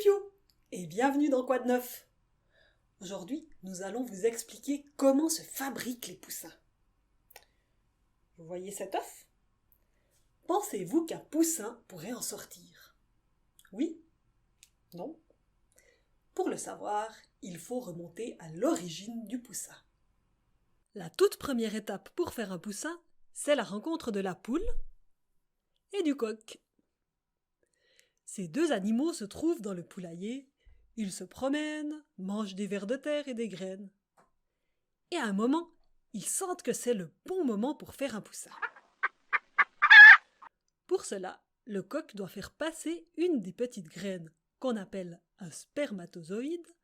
piou et bienvenue dans Quoi de neuf. Aujourd'hui, nous allons vous expliquer comment se fabriquent les poussins. Vous voyez cet œuf? Pensez-vous qu'un poussin pourrait en sortir? Oui? Non? Pour le savoir, il faut remonter à l'origine du poussin. La toute première étape pour faire un poussin, c'est la rencontre de la poule et du coq. Ces deux animaux se trouvent dans le poulailler, ils se promènent, mangent des vers de terre et des graines. Et à un moment, ils sentent que c'est le bon moment pour faire un poussin. Pour cela, le coq doit faire passer une des petites graines, qu'on appelle un spermatozoïde,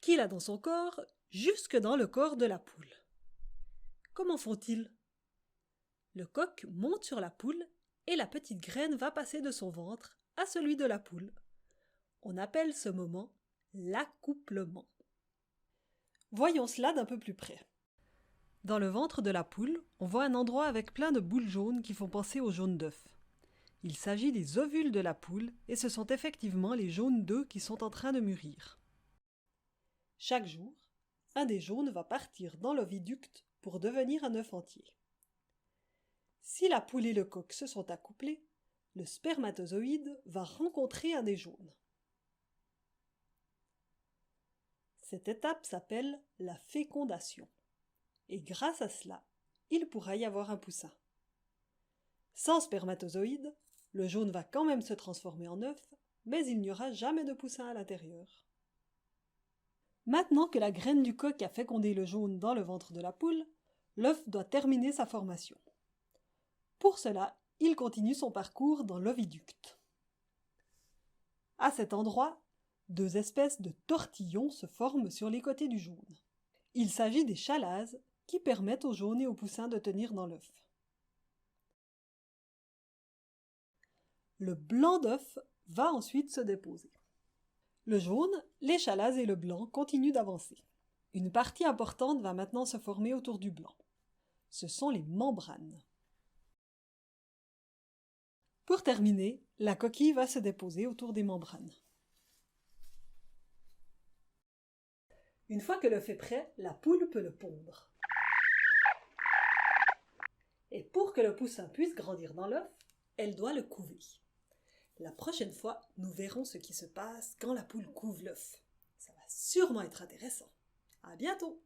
qu'il a dans son corps jusque dans le corps de la poule. Comment font-ils? Le coq monte sur la poule et la petite graine va passer de son ventre à celui de la poule. On appelle ce moment l'accouplement. Voyons cela d'un peu plus près. Dans le ventre de la poule, on voit un endroit avec plein de boules jaunes qui font penser aux jaunes d'œufs. Il s'agit des ovules de la poule et ce sont effectivement les jaunes d'œufs qui sont en train de mûrir. Chaque jour, un des jaunes va partir dans l'oviducte pour devenir un œuf entier. Si la poule et le coq se sont accouplés, le spermatozoïde va rencontrer un des jaunes. Cette étape s'appelle la fécondation. Et grâce à cela, il pourra y avoir un poussin. Sans spermatozoïde, le jaune va quand même se transformer en œuf, mais il n'y aura jamais de poussin à l'intérieur. Maintenant que la graine du coq a fécondé le jaune dans le ventre de la poule, l'œuf doit terminer sa formation. Pour cela, il continue son parcours dans l'oviducte. À cet endroit, deux espèces de tortillons se forment sur les côtés du jaune. Il s'agit des chalases qui permettent au jaune et au poussin de tenir dans l'œuf. Le blanc d'œuf va ensuite se déposer. Le jaune, les chalases et le blanc continuent d'avancer. Une partie importante va maintenant se former autour du blanc. Ce sont les membranes. Pour terminer, la coquille va se déposer autour des membranes. Une fois que l'œuf est prêt, la poule peut le pondre. Et pour que le poussin puisse grandir dans l'œuf, elle doit le couver. La prochaine fois, nous verrons ce qui se passe quand la poule couve l'œuf. Ça va sûrement être intéressant. À bientôt!